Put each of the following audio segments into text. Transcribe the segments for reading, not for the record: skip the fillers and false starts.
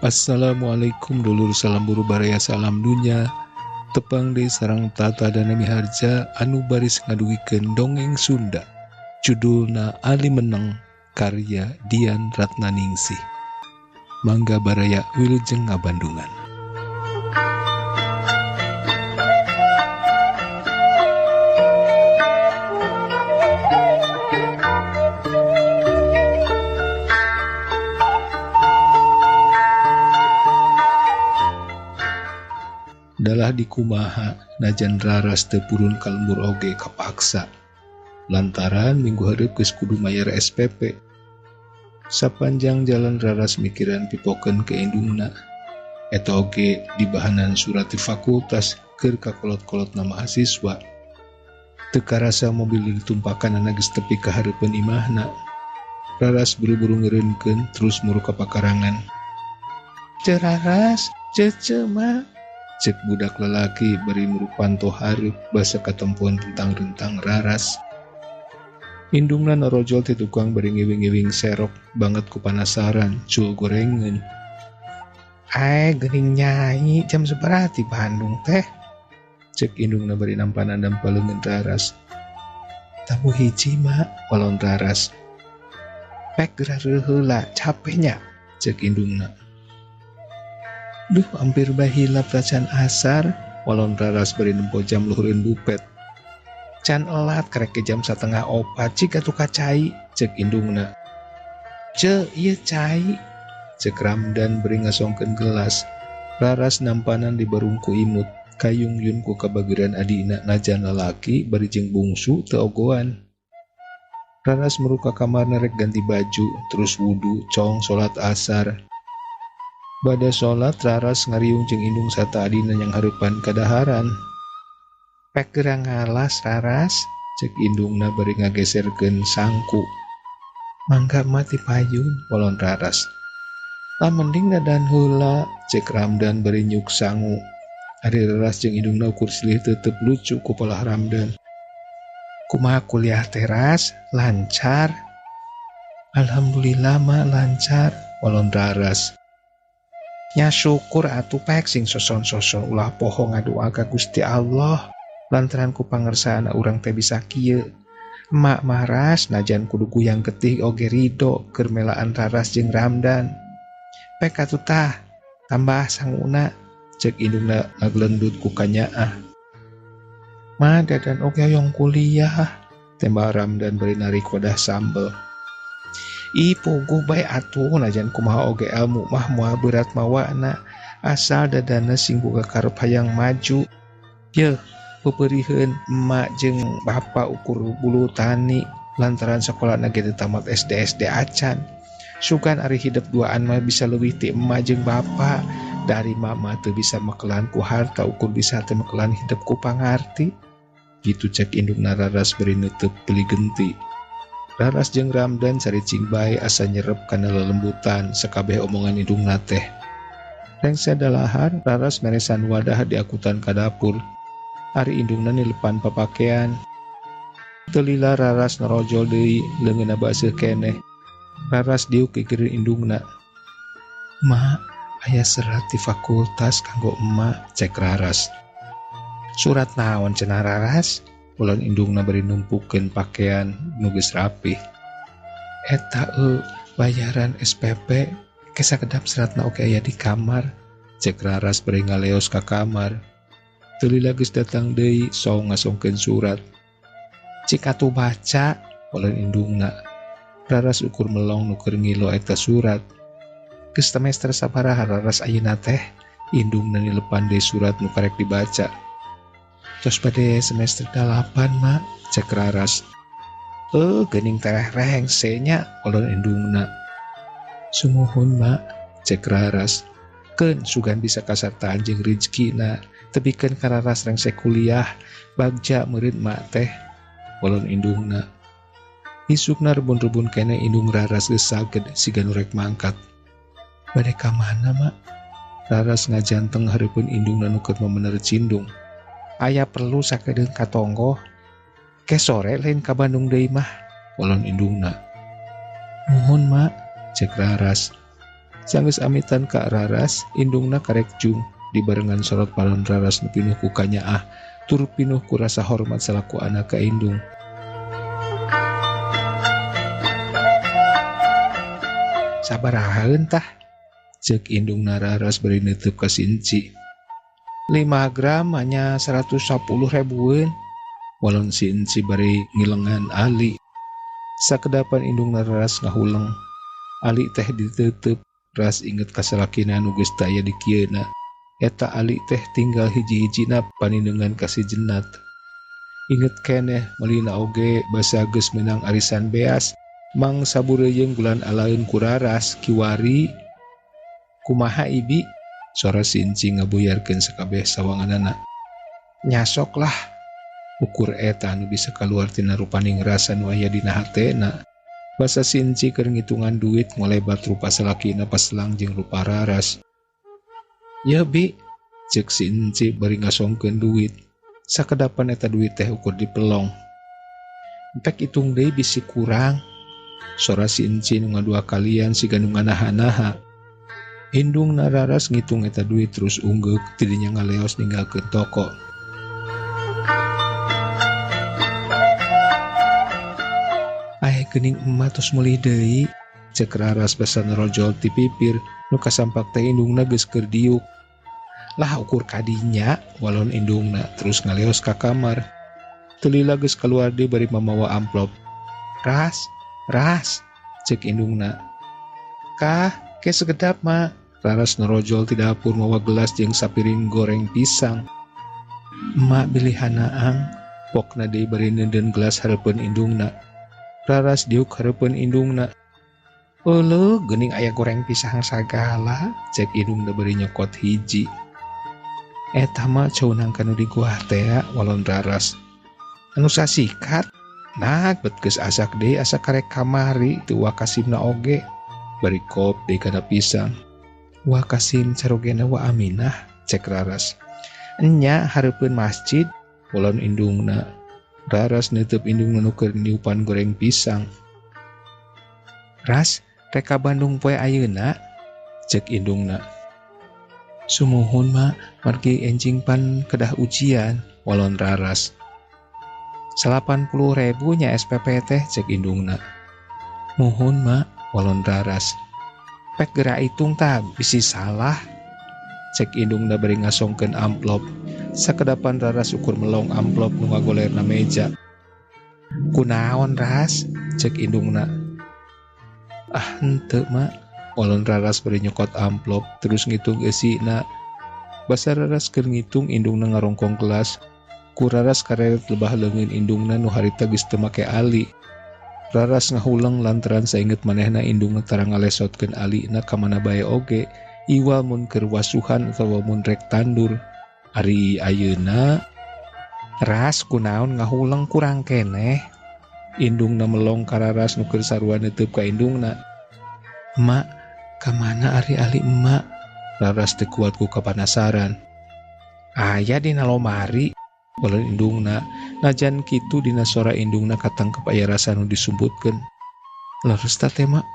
Assalamualaikum dulur salam buru baraya salam dunya tepang deui sareng tata dana miharja anu baris ngadugikeun dongeng Sunda judulna Ali Meneng karya Dian Ratnaningsih. Mangga baraya wilujeng ngabandungan. Dalah dikumaha najan raras teu purun kalembur oge kapaksa lantaran minggu hareup geus kudu mayar SPP. Sapanjang jalan raras mikiran pipokeun ke indungna eta oge di bahanan surat di fakultas keur kakolot-kolotna mahasiswa. Teu karasa mobil ditumpakan geus tepi ka hareupeun imahna. Raras buru-buru ngeureunkeun terus muru ka pakarangan. "Ce Raras, cece mah," cek budak lelaki beri merupanto hareup basa katempuan rentang-rentang raras. Indungna narojol ti tukang bari ngiwing-ngiwing serok banget ku panasaran cul gorengeun. Geuning nyai jam sabaraha ti Bandung teh?" Cek indungna bari nampanan dampaleungeun raras. "Tamu hiji mak," walon raras. "Pek geura heula capeknya," cek indungna. "Duh hampir bae hilap racan asar," walon raras bari nempo jam luhureun bupet. "Can elat karek ke jam 3:30 cik atuh ka cai," cek indungna. "Ce ieu cai," cek Ramdan beri ngasongkeun gelas. Raras nampanan di barungku imut kayung yun ku kabageran adina najan lalaki bari jeung bungsu teu ogoan. Raras meruka kamarna rek ganti baju terus wudu cong salat asar. Bada salat raras ngariung jeung indung sata adina yang hareupan kadaharan. "Pek geura ngalas Raras," cek indungna bari ngageserkeun sangku. "Mangga mati payun," walon raras. "Lah mending dadan heula," cek Ramdan bari nyuk sangu. Ari raras jeung indungna ukur silih tetep lucu ku polah Ramdan. "Kumaha kuliah teh Ras? Lancar?" "Alhamdulillah mak lancar," walon raras. "Nya syukur atuh pek sing soson-soson ulah poho ngadua ka Gusti Allah lantaran ku pangersaana urang teh bisa kieu. Emak mah Ras najan kudu guyang getih oge ridho keur melaan Raras jeung Ramdan. Pek atuh tah tambah sanguna," cek indungna ngaglendut ku kanyaah. "Ma dadan oge hoyong kuliah," tembak Ramdan bari narik wadah sambel. "Ih puguh bae atuh najan kumaha oge ilmu mah moal berat mawana asal dadana sing boga karep hayang maju. Yeuh peupeurieun emak jeung bapa ukur bulu tani lantaran sakolana ge teu tamat SD acan. Sugan ari hidup duaan mah bisa leuwih ti emak jeung bapa. Dari mama teu bisa makelan ku harta ukur bisa teu makelan hidup ku pangarti." Gitu cek indungna raras beri neuteuk beli genti. Raras jeung Ramdan caricing bae asa nyerep kana lelembutan sakabeh omongan indungna teh. Rengse dalahan raras meresan wadah di akutan ka dapur. Ari indungna nilepan papakean. Teu lila raras narojol deui leungeunna baseuh keneh. Raras diuk kikeun indungna. "Mak, aya serat di fakultas kanggo emak," cek raras. "Surat naon cenah Raras?" Ulun indungna bari numpukeun pakaian nu geus rapih. "Eta bayaran SPP ke sakedap seratna oge aya di kamar," cek raras bari ngaleos ka kamar. Teu lila geus datang deui saong ngasongkeun surat. "Cik atuh baca," ulun indungna. Raras ukur melong nu keur ngilo eta surat. "Geus semester sabaraha Raras ayeuna teh?" Indungna nilepan deui surat nu karek dibaca. "Tos bade semester 8 mak," cek raras. Geuning teh rehengse nya," ulun indungna. "Sumuhun mak," cek raras. "Keun sugan bisa kasartaan jeung rezekina tebikeun ka Raras rengse kuliah bagja meureun mak teh," ulun indungna. Isukna rebun-rebun keneh indung raras geus saged siga nu rek mangkat. "Bade ka mana mak?" Raras ngajanteng hareupeun indungna nu keur memener cindung. "Aya perlu sakedeung ka tonggo. Ke sore lain ka Bandung deui mah," ulun indungna. "Nuhun mak," cek raras. Sanggeus amitan ka Raras, indungna karek jung dibarengan sorot palon Raras nu pinuh ku kanyaah tur pinuh ku rasa hormat salaku anak ka indung. Sabaraha tah? Cek indungna Raras bari neuteub ka si enci. 5 gram hanya 110 ribuan. Walon si enci bari ngilengan Ali. Sakedapan indungna Raras ngahuleng. Ali teh diteuteub. Ras inget kasalakina nu geus teu aya di kieuna. Eta Ali teh tinggal hiji-hijina panindeungan ka si Jenat. Inget keneh melina oge basa geus meunang arisan beas. Mang saburejeung bulan alaeun ku Raras kiwari. Kumaha Ibi? Suara si enci ngabuyarkeun sakabeh sawanganana. Nyasok lah. Ukur eta anu bisa kaluar tina rupaning rasa nu aya dina hatena. Basa si enci keur ngitungan duit ngolebat rupa salakina paselang jeung rupa Raras. Ya Bi, Cek si enci bari ngasongkeun duit. Sakedapan eta duit teh ukur dipelong. pek itung deui bisi kurang. Suara si enci nu ngadua kalian siga nu nganaha-naha. Indungna Raras ngitung eta duit terus ungguk tidinya ngaleos ninggalkeun toko. Aya geuning emak tos meuli deui. Cek Raras basa nerojol ti pipir nu kasampak teh indungna geus keur diuk. Lah ukur kadinya. Walon indungna terus ngaleos ka kamar. Teu lila geus kaluar deui bari mamawa amplop. Ras, Cek indungna. kah ke segedap mak. Raras nerojol ti dapur mawa gelas jeung sapiring goreng pisang. Emak bilih hanaang. Pokna deui bari neudeun gelas hareupeun indungna. Raras diuk hareupeun indungna. Euleuh geuning aya goreng pisang sagala. Cek indungna bari nyokot hiji. Eta mah caunang kanu di gua teh Walon Raras. anu sasikat. Nah bet geus asak deui asa karek kamari teu wakasimna oge. Bari kop deui kana pisang. Wakasim carogena wa Aminah. Cek Raras. Enya hareupeun masjid. Walon indungna. Raras neuteub indungna nu keur niupan goreng pisang. Ras, rek ka Bandung poe ayeuna. Cek indungna. Sumuhun mak, margi enjing pan kedah ujian. Walon Raras. 80.000 nya SPP teh. Cek indungna. Muhun mak. Walon Raras. Pek gerak hitung tak bisi salah. Cek indungna bari ngasongkeun amplop. Sakedapan Raras ukur melong amplop nu ngagolerna meja. Kunaon Ras? Cek indungna. Henteu mak. Walon Raras bari nyokot amplop terus ngitung eusina. Basa Raras keur ngitung indungna ngarongkong gelas. Ku Raras kareret lebah leungeun indungna nu harita geus teu make Ali. Raras ngahuleng lantaran sainget manehna indungna tara ngalesotkeun alina ka mana bae oge. Iwal mun keur wasuhan atawa mun rek tandur. Ari ayeuna Ras kunaon ngahuleng kurang keneh. Indungna melong ka Raras nu keur sarua neuteub ka indungna. Emak, ka mana ari ali emak? Raras teu kuat ku kapanasaran. Aya dina lomari. Walon indungna, najan kitu dina sora indungna katangkep aya rasa nu disumputkeun. Leres teh mak.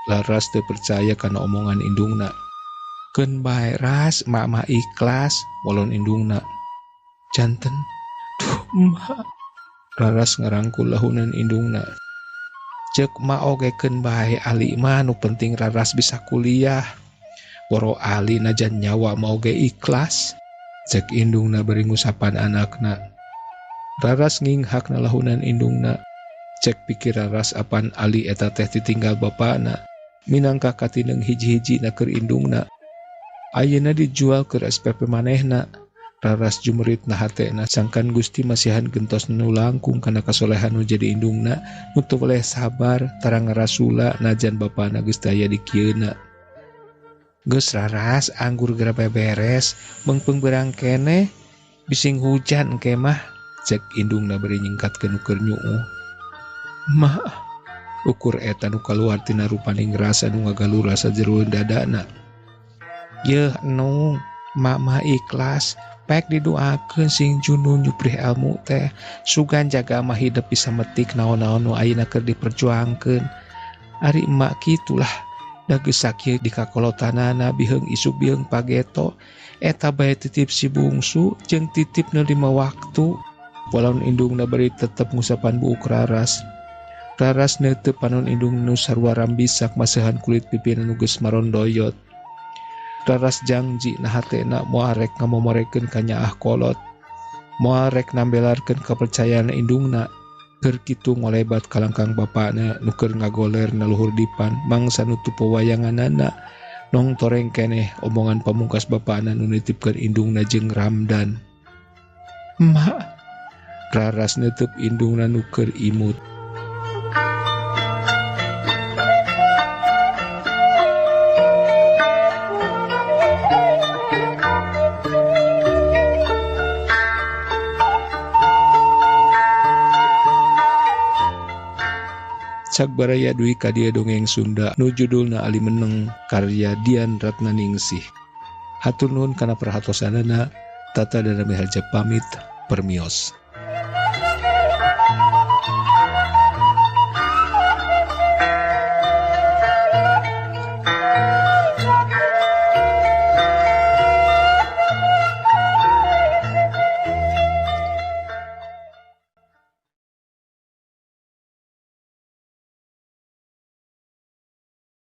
Laras teu percaya kana omongan indungna. Keun bae Ras, emak mah ikhlas. Walon indungna. Janten. Duh emak. Raras ngarangkul lahunan indungna. Ceuk emak oge keun bae Ali mah nu penting Raras bisa kuliah. Woro Ali najan nyawa mah oge ikhlas. Cek indungna bari ngusapan anakna. Raras nginghakna lahunan indungna. Cek pikir Raras apan Ali eta teh ditinggal bapana. Minangka katineng hiji-hiji na keur indungna. Ayeuna dijual keur SPP manehna. Raras jumerit na hatena sangkan Gusti masihan gentos nu langkung kana kasolehan nu jadi indungna. Nu teu boleh sabar tara ngarasula najan bapana geus teu aya di kieuna. Geus Raras anggur geura beberes, beungpeung beurang keneh, bising hujan engke mah. Cek indungna bari nyingkatkeun nu keur nyuuh. Mak, ukur eta nu kaluar tina rupaning rasa nu ngagalura sajeroeun dadana. Yeuh enung, mak mah ikhlas, pek didoakeun sing Junun nyuprih ilmu teh, sugan jaga mah hidup bisa metik naon-naon nu ayeuna keur diperjuangkeun. Ari emak kitulah dagesak di kakolotanana biheung isuk biheung pageto eta bae titip si bungsu jeung titip na 5 waktu. Walaun indungna bari tetep ngusapan buuk Raras. Raras neuteup panon indung nu sarua rambisak masehan kulit pipina nu geus marondoyot. Raras janji na hatena moal rek ngamomorekeun ka Nyaah Kolot. Moal rek nambelarkeun kapercayaan indungna. Keur kitu ngolebat ka langkang bapana nu keur ngagoler na luhur dipan mangsa nutup pewayanganana. Nong toreng keneh omongan pamungkas bapana nu nitipkeun indungna jeung Ramdan. "Mak," Raras neutup indungna nu keur imut. Sagbaraya duwi ka dieu dongeng Sunda nu judulna Ali Meneng karya Dian Ratnaningsih. Hatur nuhun kana perhatosanana. Tata Dana Miharja pamit, permios.